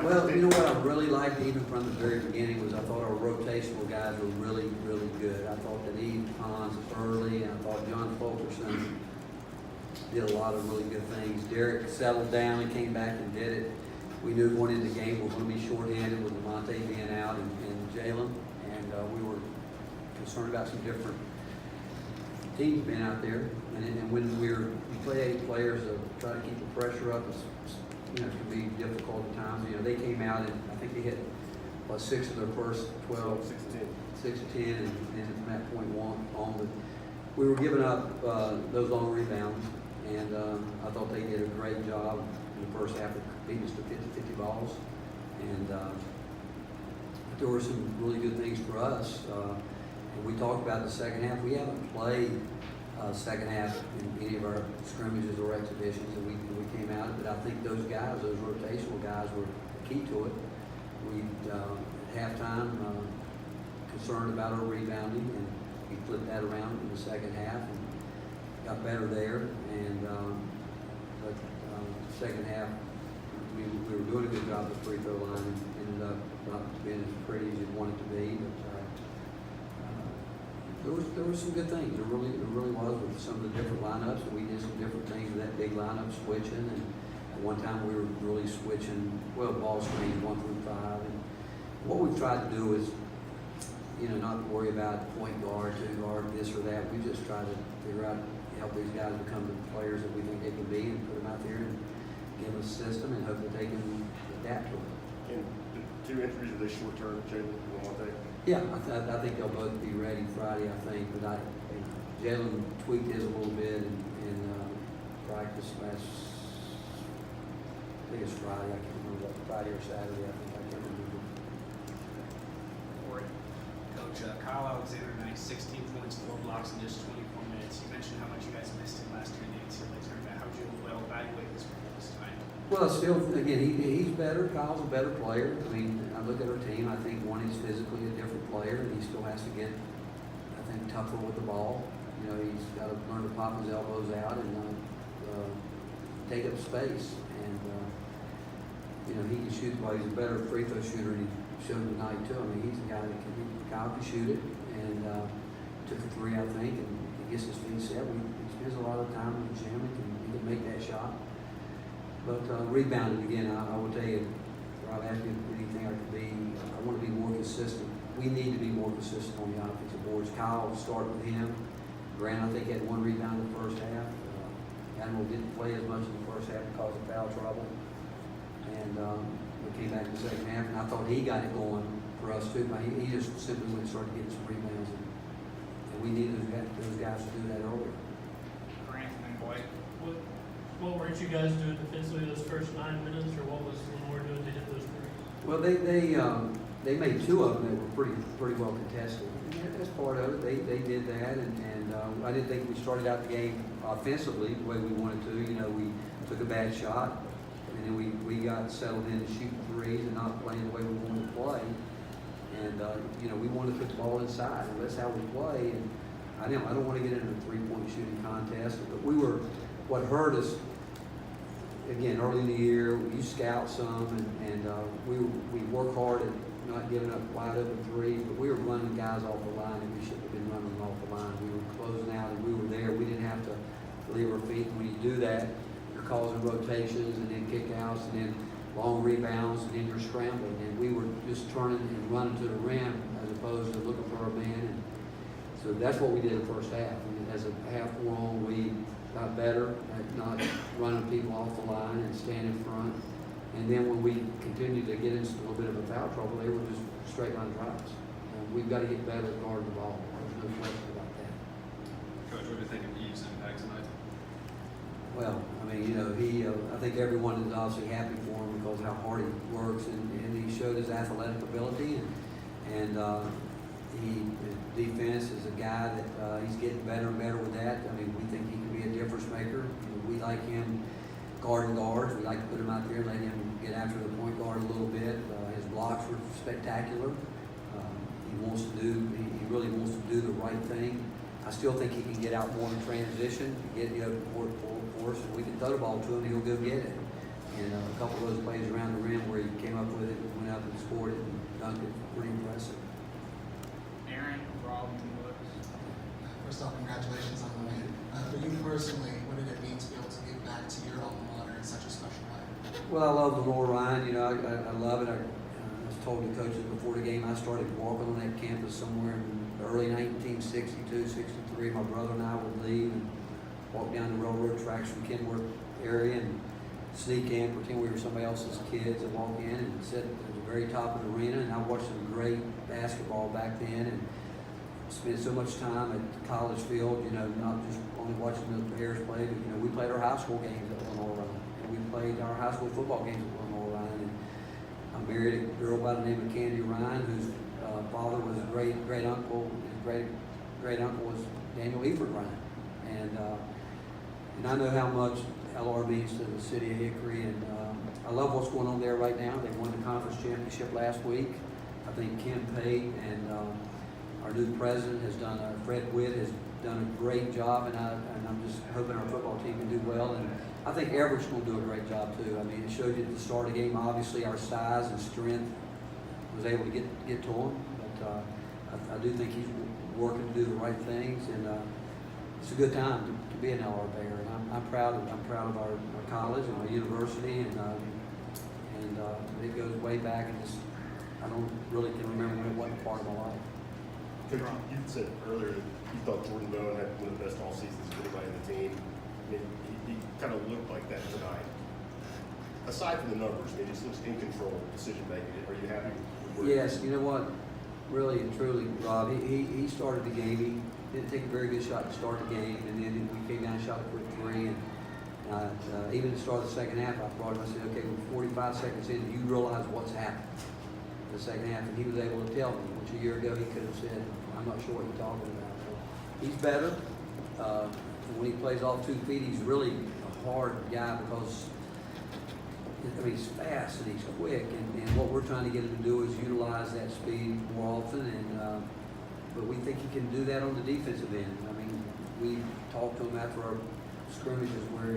Well, you know what I really liked even from the very beginning was I thought our rotational guys were really, really good. I thought that Eve Hans early, and I thought John Fulkerson did a lot of really good things. Derek settled down and came back and did it. We knew going into the game we were going to be shorthanded with Lamonte being out and Jalen, and we were concerned about some different teams being out there. And when you play 8 players, try to keep the pressure up. It can be difficult at times. They came out and I think they hit 6 of their first 12, 6 to 10, and from that point on. But we were giving up those long rebounds, and I thought they did a great job in the first half of beating us to 50 balls. And there were some really good things for us. And we talked about the second half. We haven't played second half in any of our scrimmages or exhibitions, and we came out. But I think those guys, those rotational guys, were key to it. We at halftime concerned about our rebounding, and we flipped that around in the second half and got better there. And but second half, we were doing a good job at the free throw line, and ended up not being as pretty as you'd want it to be. But there was some good things. There really was with some of the different lineups, and we did some different things with that big lineup switching. And at one time we were really switching ball screens 1 through 5. And what we've tried to do is, not worry about point guard, 2 guard, this or that. We just try to figure out help these guys become the players that we think they can be, and put them out there and give them a system, and hope that they can adapt to it. And the 2 injuries, are they short term, Jalen and Lamonte? Yeah, I think they'll both be ready Friday, I think. But Jalen tweaked his a little bit in practice last, I think it's Friday. I can't remember what, Friday or Saturday. I can't remember. Coach, Kyle Alexander tonight, 16 points, 4 blocks in just 24 minutes. You mentioned how much you guys missed him last year in the NCAA tournament. How would you evaluate his performance tonight? Well, still, again, he's better. Kyle's a better player. I mean, I look at our team. I think one is physically a different player, and he still has to get, I think, tougher with the ball. He's got to learn to pop his elbows out and take up space. And he can shoot the ball. He's a better free throw shooter, and he showed tonight too. I mean, he's a guy that Kyle can shoot it, and took a 3, I think, and he gets his feet set. He spends a lot of time in the gym, and he can make that shot. But rebounding, again, I will tell you, Rob asked me anything I could be. I want to be more consistent. We need to be more consistent on the offensive boards. Kyle will start with him. Grant, I think, had 1 rebound in the first half. Admiral didn't play as much in the first half because of foul trouble. And we came back in the second half, and I thought he got it going for us too. But he just simply went and started getting some rebounds. And we needed those guys to do that earlier. Grant and Boyd. What weren't you guys doing defensively those first 9 minutes, or what was Lenoir doing to hit those threes? Well, they made 2 of them that were pretty well contested. And that's part of it. They did that, and I didn't think we started out the game offensively the way we wanted to. We took a bad shot, and then we got settled in to shoot threes and not playing the way we wanted to play. And we wanted to put the ball inside, and that's how we play. And I don't want to get into a 3-point shooting contest, but what hurt us, again, early in the year, you scout some, and we work hard at not giving up wide open threes, but we were running guys off the line that we shouldn't have been running off the line. We were closing out, and we were there. We didn't have to leave our feet. When you do that, you're causing rotations, and then kickouts, and then long rebounds, and then you're scrambling. And we were just turning and running to the rim as opposed to looking for our man. And so that's what we did in the first half. And as a half wore on, we got better at not running people off the line and staying in front. And then when we continued to get into a little bit of a foul trouble, they were just straight line drives. And we've got to get better at guarding the ball. There's no question about that. Coach, what do you think of Eve's impact tonight? Well, I mean, I think everyone is obviously happy for him because of how hard he works, and he showed his athletic ability, and defense is a guy that he's getting better and better with that. I mean, we think he can be a difference maker. We like him guarding guards. We like to put him out there and let him get after the point guard a little bit. His blocks were spectacular. He really wants to do the right thing. I still think he can get out more in transition, get more force, and we can throw the ball to him, he'll go get it. And a couple of those plays around the rim where he came up with Well, I love Lenoir-Rhyne, you know, I love it. I was told the coaches before the game, I started walking on that campus somewhere in the early 1962, 63. My brother and I would leave and walk down the railroad tracks from Kenworth area and sneak in, pretend we were somebody else's kids, and walk in and sit at the very top of the arena. And I watched some great basketball back then, and spent so much time at College Field, you know, not just only watching the Bears play, but, you know, we played our high school games at Lenoir-Rhyne, and we played our high school football games at Lenoir-Rhyne. And I married a girl by the name of Candy Rhyne, whose father was a great uncle. His great uncle was Daniel Eford Rhyne, and I know how much LR means to the city of Hickory, and I love what's going on there right now. They won the conference championship last week. I think Kim Pate and our new president has done, Fred Witt has done a great job, and I'm just hoping our football team can do well. And I think Everett's going to do a great job too. I mean, it showed you at the start of the game, obviously our size and strength was able to get to him, but I do think he's working to do the right things, and it's a good time to be an LR Bear. And I'm proud of our college and our university, and it goes way back, and I don't really can remember when it wasn't part of my life. Coach, you said earlier that you thought Jordan Bowen had one of the best all seasons of anybody on the team. I mean, he kind of looked like that tonight. Aside from the numbers, I mean, he just looks in control of decision making. Are you happy with where Yes, you know what? Really and truly, Rob, he started the game. He didn't take a very good shot to start the game, and then we came down and shot a quick three. And even at the start of the second half, I brought him. I said, "Okay, we're 45 seconds in. Do you realize what's happened in the second half?" And he was able to tell me, which a year ago he could have said, "I'm not sure what you're talking about." So he's better. When he plays off 2 feet, he's really a hard guy because he's fast and he's quick, and what we're trying to get him to do is utilize that speed more often. And but we think he can do that on the defensive end. I mean, we talked to him after our scrimmages where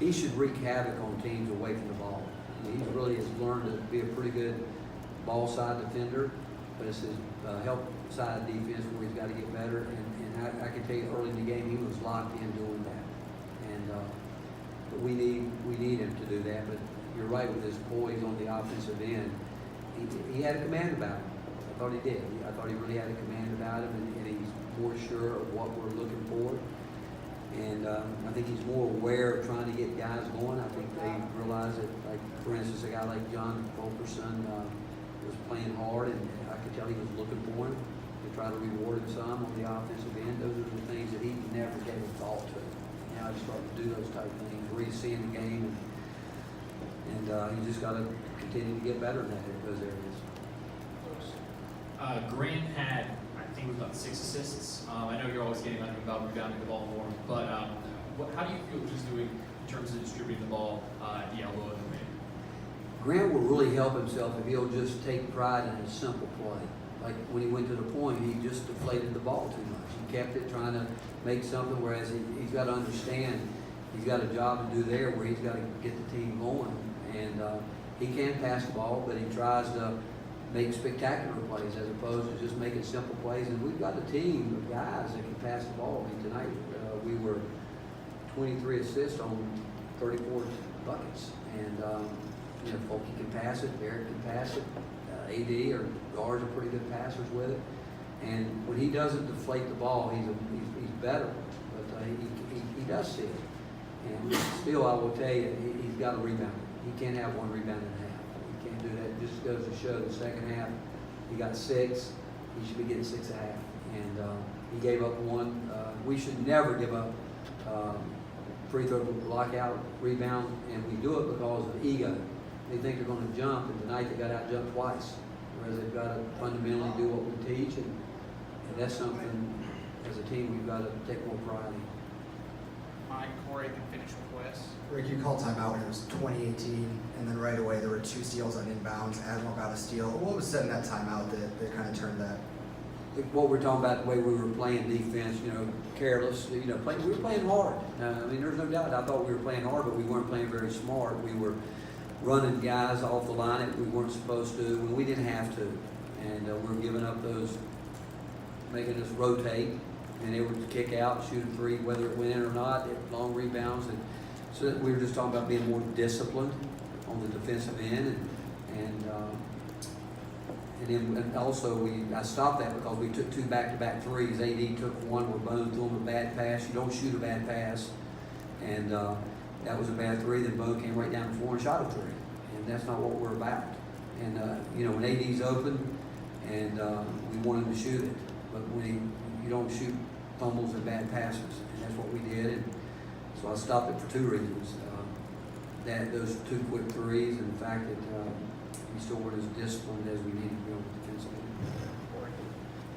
he should wreak havoc on teams away from the ball. I mean, he really has learned to be a pretty good ball side defender, but it's his help side defense where he's got to get better. And I can tell you early in the game he was locked in doing that. And but we need him to do that. But you're right with his poise on the offensive end. He had a command about him. I thought he did. I thought he really had a command about him, and he's more sure of what we're looking for. And I think he's more aware of trying to get guys going. I think they realize that, like, for instance, a guy like John Fulkerson was playing hard, and I could tell he was looking for him to try to reward him some on the offensive end. Those are the things that he never gave a thought to. Now he's starting to do those type of things, where he's seeing the game, and he's just got to continue to get better in those areas. Grant had, I think it was about 6 assists. I know you're always getting about rebounding the ball more, but how do you feel he's doing in terms of distributing the ball at the elbow of the man? Grant will really help himself if he'll just take pride in his simple play. Like when he went to the point, he just deflated the ball too much. He kept it trying to make something, whereas he's got to understand he's got a job to do there where he's got to get the team going. And he can pass the ball, but he tries to make spectacular plays as opposed to just making simple plays. And we've got a team of guys that can pass the ball. I mean, tonight we were 23 assists on 34 buckets. And, you know, Folky can pass it, Barrett can pass it, AD or guards are pretty good passers with it. And when he doesn't deflate the ball, he's better. But he does see it. And still, I will tell you, he's got a rebound. He can't have 1 rebound and a half. He can't do that. It just goes to show the second half, he got 6. He should be getting 6.5. And he gave up 1. We should never give up free throw lockout rebound, and we do it because of ego. They think they're going to jump, and tonight they got out jumped twice. Whereas they've got to fundamentally do what we teach, and that's something as a team we've got to take more pride in. Mike, Corey can finish with Wes. Rick, you called timeout when it was 2018, and then right away there were 2 steals on inbounds. Admiral got a steal. What was said in that timeout that kind of turned that? What we're talking about, the way we were playing defense, you know, careless, you know, we were playing hard. I mean, there's no doubt. I thought we were playing hard, but we weren't playing very smart. We were running guys off the line that we weren't supposed to when we didn't have to. And we were giving up those, making us rotate, and they would kick out, shoot a 3, whether it went in or not, long rebounds. And so we were just talking about being more disciplined. on the defensive end, and then also I stopped that because we took 2 back-to-back threes. AD took one where Bone threw him a bad pass. You don't shoot a bad pass, and that was a bad three. Then Bone came right down the floor and shot a three, and that's not what we're about. And you know, when AD's open, and we want him to shoot it, but when you don't shoot fumbles and bad passes, and that's what we did. And so I stopped it for 2 reasons. Those 2 quick threes, and the fact that we still weren't as disciplined as we needed to be on the defensive end.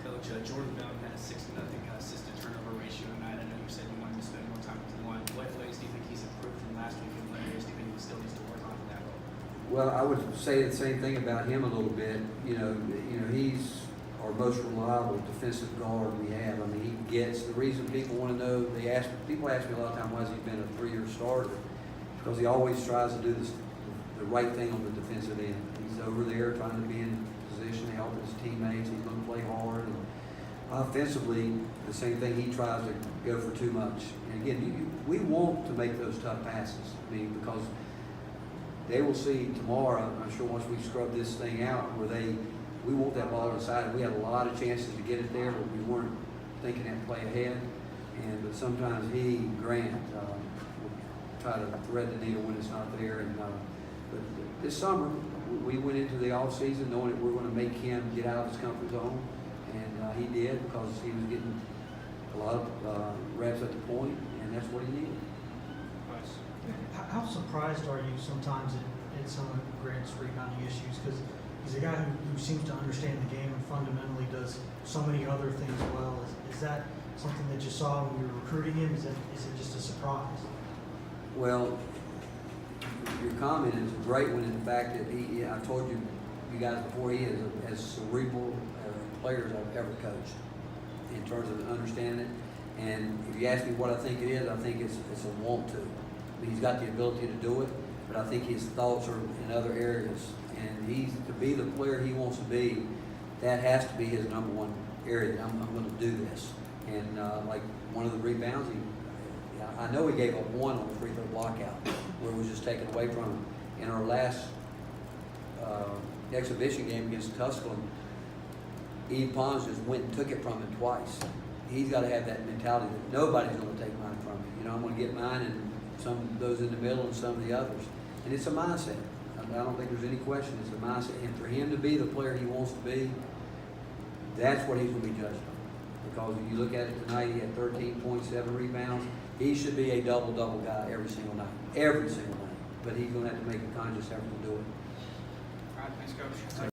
Coach, Jordan Bone had a 6-0 assist to turnover ratio tonight. I know you said you wanted to spend more time with one. What ways do you think he's improved from last week, and what areas do you think he still needs to work on in that role? Well, I would say the same thing about him a little bit. You know, he's our most reliable defensive guard we have. I mean, he gets the reason people want to know. People ask me a lot of time, why has he been a 3-year starter? Because he always tries to do the right thing on the defensive end. He's over there trying to be in position to help his teammates. He's going to play hard. And offensively, the same thing. He tries to go for too much. And again, we want to make those tough passes. I mean, because they will see tomorrow, I'm sure once we scrub this thing out, where we want that ball inside. We had a lot of chances to get it there, but we weren't thinking that play ahead. But sometimes Grant, try to thread the needle when it's not there. And but this summer, we went into the off season knowing that we're going to make him get out of his comfort zone, and he did, because he was getting a lot of reps at the point, and that's what he needed. How surprised are you sometimes at some of Grant's rebounding issues? Because he's a guy who seems to understand the game and fundamentally does so many other things well. Is that something that you saw when you were recruiting him? Is it just a surprise? Well, your comment is a great one in the fact that I told you guys before, he is as cerebral a player as I've ever coached in terms of understanding it. And if you ask me what I think it is, I think it's a want to. I mean, he's got the ability to do it, but I think his thoughts are in other areas. And to be the player he wants to be, that has to be his number one area. That I'm going to do this. And like one of the rebounds, I know he gave up one on the free throw blockout where it was just taken away from him. In our last exhibition game against Tusculum, Eve Pons just went and took it from him twice. He's got to have that mentality that nobody's going to take mine from me. You know, I'm going to get mine, and some of those in the middle and some of the others. And it's a mindset. I don't think there's any question. It's a mindset. And for him to be the player he wants to be, that's what he's going to be judged on. Because if you look at it tonight, he had 13.7 rebounds. He should be a double-double guy every single night. Every single night. But he's going to have to make a conscious effort to do it. All right, thanks, Coach.